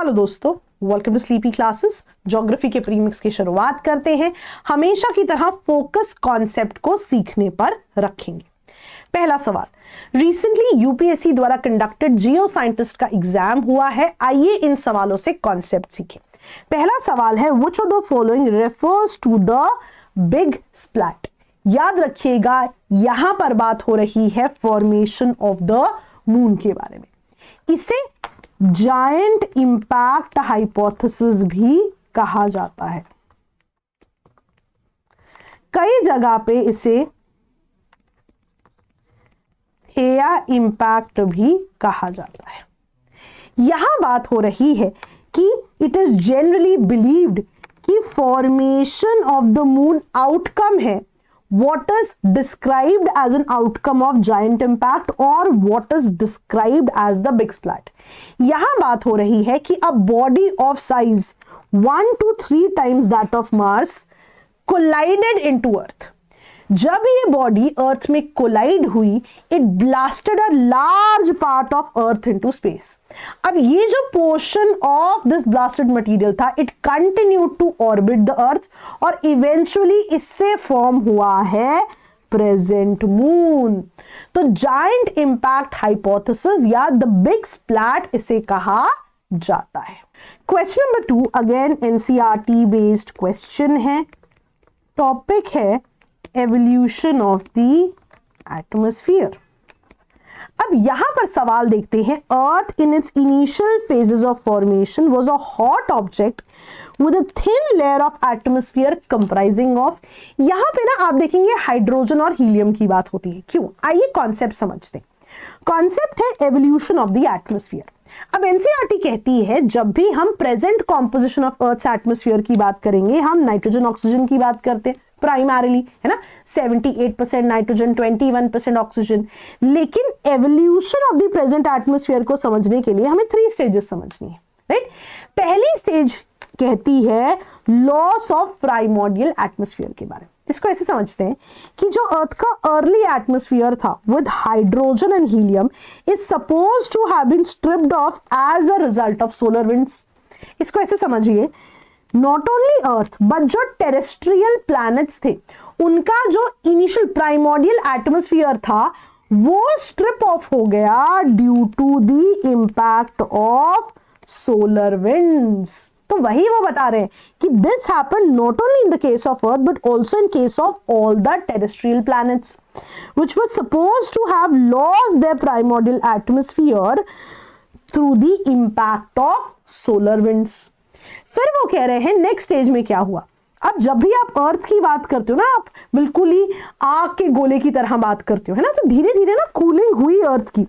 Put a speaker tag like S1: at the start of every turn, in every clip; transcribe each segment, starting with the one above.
S1: Hello दोस्तों, welcome to sleepy classes. Geography के premix की शुरुआत करते हैं। हमेशा की तरह फोकस कॉन्सेप्ट को सीखने पर रखेंगे। पहला सवाल, रिसेंटली यूपीएससी द्वारा कंडक्टेड जियो साइंटिस्ट का एग्जाम हुआ है। आइए इन सवालों से कॉन्सेप्ट सीखें। पहला सवाल है, which of the following refers to the big splat. याद रखिएगा, यहां पर बात हो रही है फॉर्मेशन ऑफ द मून के बारे में। इसे जायंट इंपैक्ट हाइपोथेसिस भी कहा जाता है। कई जगह पे इसे थेया इंपैक्ट भी कहा जाता है। यहां बात हो रही है कि इट इज जनरली बिलीव्ड कि formation of the moon outcome है what is described as an outcome of giant impact or what is described as the big splat। यहां बात हो रही है कि a body of size 1 to 3 times that of Mars collided into Earth। जब ये body earth में collide हुई, it blasted a large part of earth into space. अब ये जो portion of this blasted material था, it continued to orbit the earth और eventually इससे फॉर्म हुआ है प्रेजेंट मून। तो जायंट इंपैक्ट हाइपोथेसिस या द बिग स्प्लैट इसे कहा जाता है। Question number 2 again NCERT based question है। टॉपिक है एवोल्यूशन ऑफ द एटमॉस्फेयर। अब यहां पर सवाल देखते हैं, earth in its initial phases of formation was a hot object with a thin layer of atmosphere comprising of. यहां पे ना आप देखेंगे हाइड्रोजन और हीलियम की बात होती है। क्यों? आइए कॉन्सेप्ट समझते हैं। कॉन्सेप्ट है एवोल्यूशन ऑफ द एटमॉस्फेयर। अब एनसीईआरटी कहती है जब भी हम present composition of earth atmosphere की बात करेंगे, हम नाइट्रोजन ऑक्सीजन की बात करते हैं प्राइमरीली, है ना, 78% नाइट्रोजन, 21% ऑक्सीजन। लेकिन evolution of the present atmosphere को समझने के लिए हमें 3 स्टेजेस समझनी है, राइट। पहली स्टेज कहती है लॉस ऑफ प्राइमोर्डियल एटमॉस्फेयर के बारे में। इसको ऐसे समझते हैं कि जो अर्थ का अर्ली एटमॉस्फेयर था with hydrogen and helium is supposed to have been stripped off as a result of solar winds. इसको ऐसे समझिए, नॉट ओनली अर्थ बट जो टेरेस्ट्रियल प्लैनेट्स थे, उनका जो इनिशियल प्राइमोर्डियल एटमॉस्फेयर था वो स्ट्रिप ऑफ हो गया due to the impact of solar winds. तो वही वो बता रहे हैं कि this happened not only in the case of earth but also in case of all the terrestrial planets which were supposed to have lost their primordial atmosphere through the impact of solar winds. फिर वो कह रहे हैं next stage में क्या हुआ। अब जब भी आप अर्थ की बात करते हो ना, आप बिल्कुल ही आग के गोले की तरह बात करते हो, है ना, तो धीरे धीरे ना कूलिंग हुई अर्थ की।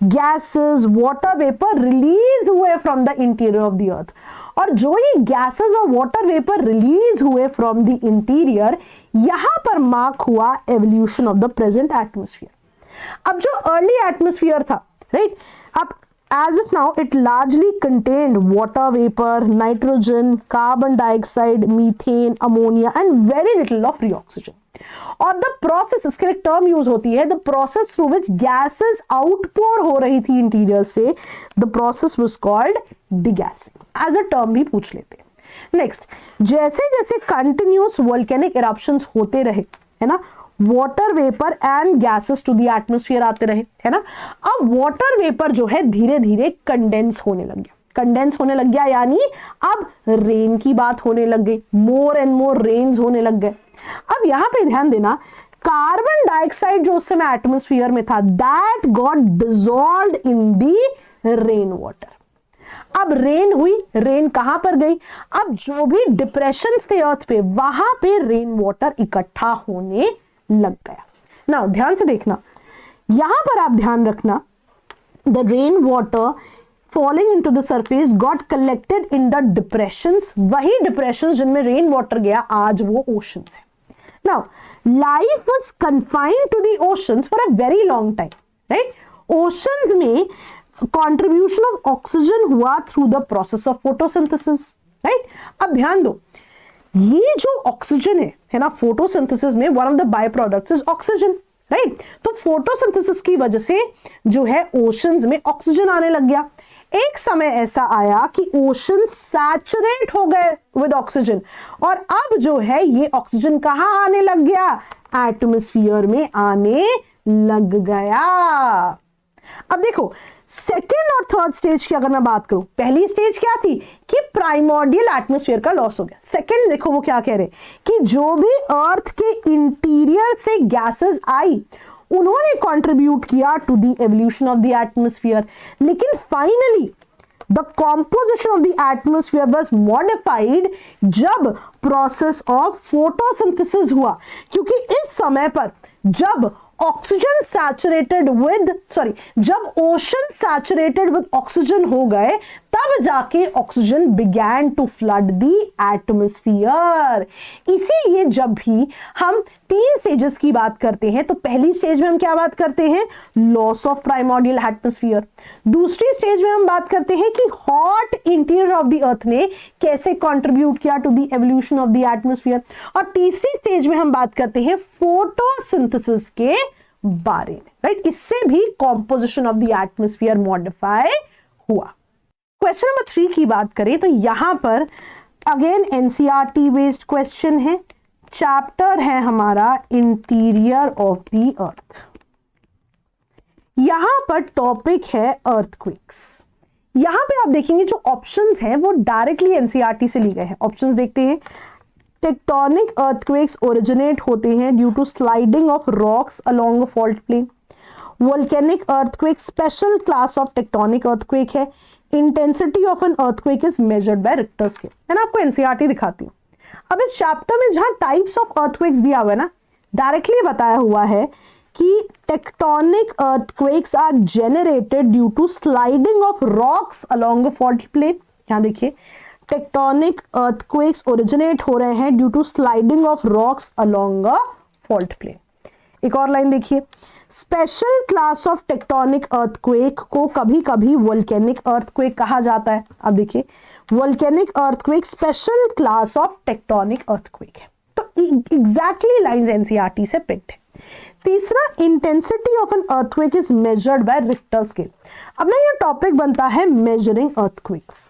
S1: गैसेस, वाटर वेपर रिलीज हुए from the interior of the earth. और जो ये गैसेस और वाटर वेपर रिलीज हुए फ्रॉम द इंटीरियर, यहां पर मार्क हुआ evolution of the present atmosphere. अब जो अर्ली एटमॉस्फेयर था, राइट, अब as of now it largely contained water vapor, nitrogen, carbon dioxide, methane, ammonia and very little of reoxygen। और the process, इसके लिए टर्म यूज होती है, the process through which gases outpour हो रही थी इंटीरियर से, the process was called degassing। as a term भी पूछ लेते हैं। नेक्स्ट, जैसे जैसे कंटिन्यूस वोल्केनिक इरप्शंस होते रहे, है ना, water vapour and gases to the atmosphere आते रहे, है ना। अब वाटर वेपर जो है धीरे धीरे कंडेंस होने लग गया। कंडेंस होने लग गया यानी अब रेन की बात होने लग गई, मोर एंड मोर रेन्स होने लग गए। अब यहां पे ध्यान देना, कार्बन डाइऑक्साइड जो उस समय एटमॉस्फेयर में था, that got dissolved in the rain water. अब रेन हुई, रेन कहां पर गई? अब जो भी डिप्रेशंस थे अर्थ पे, वहां पे रेन वाटर इकट्ठा होने लग गया ना। ध्यान से देखना, यहां पर आप ध्यान रखना, the rain water falling into the surface got collected in the depressions. वही डिप्रेशंस जिनमें रेन वाटर गया, आज वो ओशंस है। Now life was confined to the oceans for a very long time, right. Oceans में कंट्रीब्यूशन ऑफ ऑक्सीजन हुआ through the process of photosynthesis, right. अब ध्यान दो, ये जो ऑक्सीजन है ना, फोटोसिंथेसिस में one of the by products is oxygen, right. तो फोटोसिंथेसिस की वजह से जो है ओशंस में ऑक्सीजन आने लग गया। एक समय ऐसा आया कि ओशन सैचुरेट हो गए विद ऑक्सीजन, और अब जो है ये ऑक्सीजन कहां आने लग गया, एटमॉस्फेयर में आने लग गया। अब देखो सेकेंड और थर्ड स्टेज की अगर मैं बात करूं, पहली स्टेज क्या थी कि प्राइमोर्डियल एटमॉस्फेयर का लॉस हो गया। सेकेंड देखो वो क्या कह रहे कि जो भी अर्थ के इंटीरियर से गैसेस आई उन्होंने कंट्रीब्यूट किया to the evolution of the atmosphere, लेकिन finally the composition of the atmosphere was modified जब प्रोसेस ऑफ फोटोसिंथेसिस हुआ, क्योंकि इस समय पर जब ऑक्सीजन सैचुरेटेड विद जब ओशन सैचुरेटेड विद ऑक्सीजन हो गए तब जाके oxygen began to flood the atmosphere. इसीलिए जब भी हम तीन स्टेजेस की बात करते हैं तो पहली स्टेज में हम क्या बात करते हैं, लॉस ऑफ प्राइमोर्डियल एटमॉस्फेयर। दूसरी स्टेज में हम बात करते हैं कि hot interior of the earth ने कैसे कंट्रीब्यूट किया to the evolution of the atmosphere, और तीसरी स्टेज में हम बात करते हैं फोटोसिंथेसिस के बारे में, राइट। इससे भी composition of the atmosphere modify हुआ। क्वेश्चन नंबर 3 की बात करें तो यहां पर अगेन एनसीईआरटी बेस्ड क्वेश्चन है, चैप्टर है हमारा इंटीरियर ऑफ द अर्थ। यहां पर टॉपिक है अर्थक्वेक्स। यहां पे आप देखेंगे जो ऑप्शंस हैं वो डायरेक्टली एनसीईआरटी से लिए गए हैं। ऑप्शंस देखते हैं, टेक्टोनिक अर्थक्वेक्स ओरिजिनेट होते हैं due to sliding of rocks along a fault plane. Volcanic earthquake special class of tectonic earthquake है। Intensity of an earthquake is measured by Richter scale. मैं आपको एनसीईआरटी दिखाती हूँ। अब इस चैप्टर में जहां टाइप्स ऑफ अर्थक्वेक्स दिया हुआ है ना, डायरेक्टली बताया हुआ है कि tectonic earthquakes are generated due to sliding of rocks along a fault plane. यहां देखिए, टेक्टोनिक अर्थक्वेक्स ओरिजिनेट हो रहे हैं due to sliding of rocks along a fault plane. एक और लाइन देखिए, special class of tectonic earthquake को कभी कभी वोल्केनिक अर्थक्वेक कहा जाता है। अब देखिए, volcanic earthquake special class of tectonic earthquake है। तो एग्जैक्टली लाइंस एनसीईआरटी से पिक्ड है। तीसरा, intensity of an earthquake is measured by Richter scale. अब ना ये टॉपिक बनता है मेजरिंग अर्थक्वेक्स।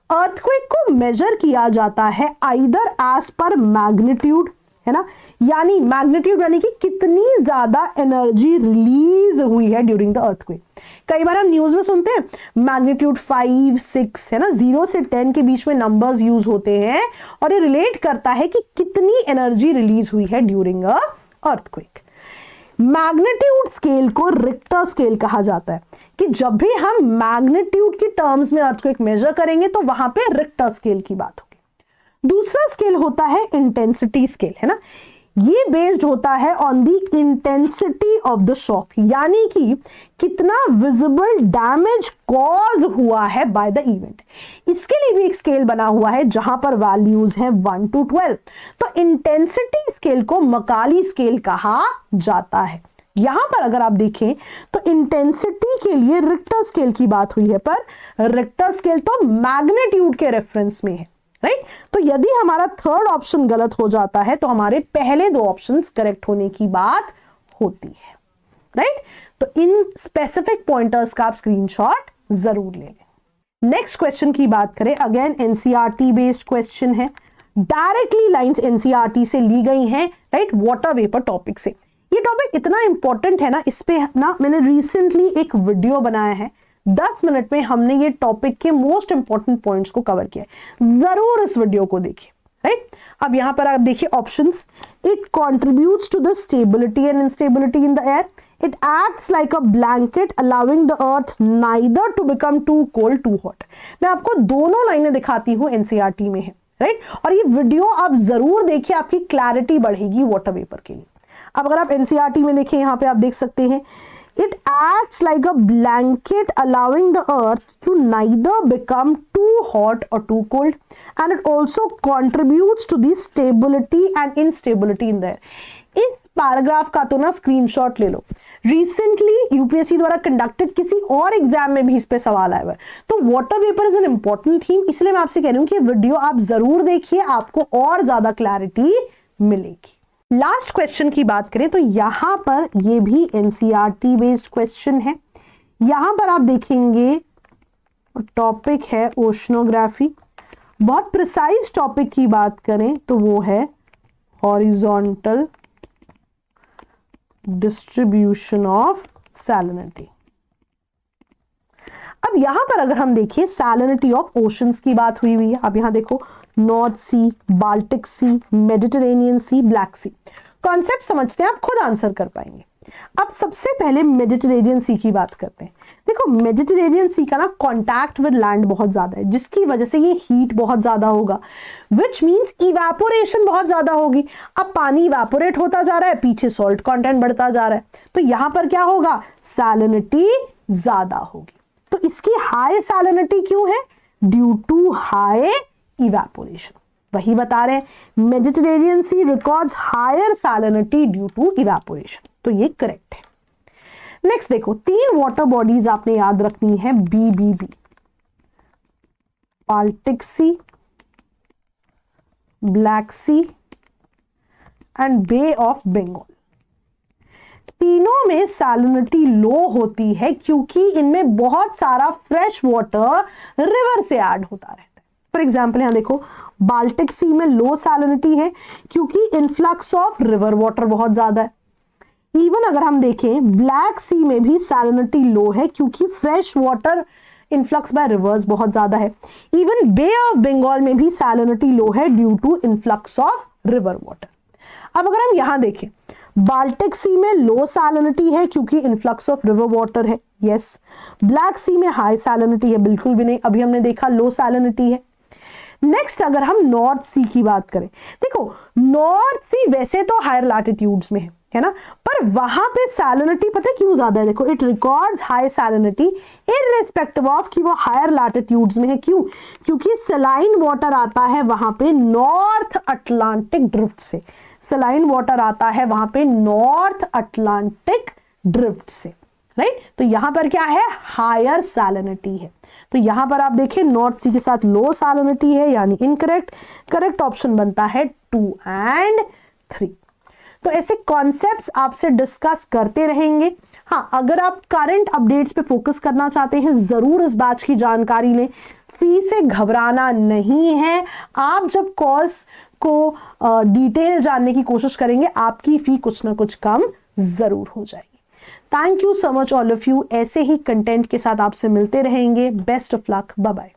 S1: अर्थक्वेक को मेजर किया जाता है आइदर एज पर मैग्नीट्यूड, है ना, यानी मैग्नीट्यूड यानी कि कितनी ज्यादा एनर्जी रिलीज हुई है ड्यूरिंग द अर्थक्वेक। कई बार हम न्यूज में सुनते हैं मैग्नीट्यूड 5, 6, है ना, 0 से 10 के बीच में नंबर्स यूज होते हैं और ये रिलेट करता है कि कितनी एनर्जी रिलीज हुई है during a earthquake. Magnitude scale को रिक्टर स्केल कहा जाता है कि जब भी हम मैग्नीट्यूड की टर्म्स में अर्थक्वेक मेजर करेंगे तो वहां पे रिक्टर स्केल की बात होगी। दूसरा स्केल होता है इंटेंसिटी स्केल, है ना, ये बेस्ड होता है on the intensity of the shock, यानी कि कितना विजिबल डैमेज कॉज हुआ है बाय द इवेंट। इसके लिए भी एक स्केल बना हुआ है जहां पर वैल्यूज हैं 1 to 12। तो इंटेंसिटी स्केल को मकाली स्केल कहा जाता है। यहां पर अगर आप देखें तो इंटेंसिटी के लिए रिक्टर स्केल की बात हुई है, पर रिक्टर स्केल तो मैग्नीट्यूड के रेफरेंस में है, राइट। तो यदि हमारा थर्ड ऑप्शन गलत हो जाता है तो हमारे पहले दो ऑप्शंस करेक्ट होने की बात होती है, राइट। तो इन स्पेसिफिक पॉइंटर्स का आप स्क्रीनशॉट जरूर ले लें। नेक्स्ट क्वेश्चन की बात करें, अगेन एनसीईआरटी बेस्ड क्वेश्चन है, डायरेक्टली लाइंस एनसीईआरटी से ली गई हैं, राइट, वाटर वेपर टॉपिक से। ये टॉपिक इतना इंपॉर्टेंट है ना, इस पे ना मैंने रिसेंटली एक वीडियो बनाया है, 10 मिनट में हमने ये टॉपिक के मोस्ट इंपॉर्टेंट पॉइंट्स को कवर किया है, जरूर इस वीडियो को देखिए, राइट। अब यहां पर आप देखिए options, it contributes to the stability and instability in the air, it acts like a blanket allowing the earth neither to become too cold too hot. मैं आपको दोनों लाइनें दिखाती हूं, एनसीईआरटी में है, राइट, और ये वीडियो आप जरूर देखिए, आपकी क्लैरिटी बढ़ेगी वाटर वेपर के लिए। अब अगर आप एनसीईआरटी में देखें, यहां पे आप देख सकते हैं, it acts like a blanket allowing the earth to neither become too hot or too cold, and it also contributes to the stability and instability in the air. इस पैराग्राफ का तो ना स्क्रीनशॉट ले लो, रिसेंटली यूपीएससी द्वारा conducted किसी और exam में भी इस पे सवाल आया हुआ है। तो water vapour is an important theme, इसलिए मैं आपसे कह रही हूं कि वीडियो आप जरूर देखिए, आपको और ज्यादा क्लैरिटी मिलेगी। लास्ट क्वेश्चन की बात करें तो यहां पर ये भी एनसीईआरटी बेस्ड क्वेश्चन है। यहां पर आप देखेंगे टॉपिक है ओशनोग्राफी। बहुत प्रिसाइज टॉपिक की बात करें तो वो है हॉरिजॉन्टल डिस्ट्रीब्यूशन ऑफ सैलिनिटी। अब यहां पर अगर हम देखें सैलिनिटी ऑफ ओशंस की बात हुई हुई है। अब यहां देखो नॉर्थ सी, बाल्टिक सी, मेडिटेरेनियन सी, ब्लैक सी। कॉन्सेप्ट समझते हैं, आप खुद आंसर कर पाएंगे। अब सबसे पहले मेडिटेरेनियन सी की बात करते हैं। देखो मेडिटेरेनियन सी का ना कांटेक्ट विद लैंड बहुत ज्यादा है, जिसकी वजह से ये हीट बहुत ज्यादा होगा, विच मींस इवेपोरेशन बहुत ज्यादा होगी। अब पानी इवेपोरेट होता जा रहा है, पीछे सॉल्ट कंटेंट बढ़ता जा रहा है, तो यहां पर क्या होगा, सैलिनिटी ज्यादा होगी। तो इसकी हाई सैलिनिटी क्यों है, ड्यू टू हाई इवेपोरेशन। वही बता रहे हैं Mediterranean sea records higher salinity due to evaporation, तो ये करेक्ट है। नेक्स्ट देखो 3 वाटर बॉडीज आपने याद रखनी है, BBB, Baltic sea, black sea and bay of Bengal. तीनों में सैलिनिटी लो होती है क्योंकि इनमें बहुत सारा फ्रेश वाटर रिवर से ऐड होता रहता है। फॉर एग्जाम्पल यहां देखो बाल्टिक सी में लो सैलिनिटी है क्योंकि इनफ्लक्स ऑफ रिवर वाटर बहुत ज्यादा है। इवन अगर हम देखें ब्लैक सी में भी सैलिनिटी लो है क्योंकि fresh water influx by rivers बहुत ज्यादा है। इवन बे ऑफ बंगाल में भी सैलिनिटी लो है due to influx of river water. अब अगर हम यहां देखें बाल्टिक सी में लो सैलिनिटी है क्योंकि इनफ्लक्स ऑफ रिवर वाटर है, यस। ब्लैक सी में हाई सैलिनिटी है, बिल्कुल भी नहीं, अभी हमने देखा लो सैलिनिटी है। नेक्स्ट अगर हम नॉर्थ सी की बात करें, देखो नॉर्थ सी वैसे तो हायर लैटिट्यूड्स में है ना, पर वहां पे सैलिनिटी पता है क्यों ज्यादा है, देखो it records high salinity irrespective of कि वो हायर लैटिट्यूड्स में है। क्यों, क्योंकि सलाइन वाटर आता है वहां पे नॉर्थ अटलांटिक ड्रिफ्ट से, सलाइन वाटर आता है वहां पे नॉर्थ अटलांटिक ड्रिफ्ट से, राइट। तो यहां पर क्या है, हायर सैलिनिटी है। तो यहां पर आप देखें नॉर्थ सी के साथ लो सैलिनिटी है, यानी इनकरेक्ट। करेक्ट ऑप्शन बनता है 2 एंड 3। तो ऐसे कॉन्सेप्ट्स आपसे डिस्कस करते रहेंगे। हाँ, अगर आप करंट अपडेट्स पे फोकस करना चाहते हैं, जरूर इस बैच की जानकारी लें। फी से घबराना नहीं है। आप जब कोर्स को डिटेल जानने की कोशिश करेंगे, आपकी फी कुछ ना कुछ कम जरूर हो जाएगी। Thank you so much all of you. ऐसे ही कंटेंट के साथ आपसे मिलते रहेंगे। Best of luck, bye bye.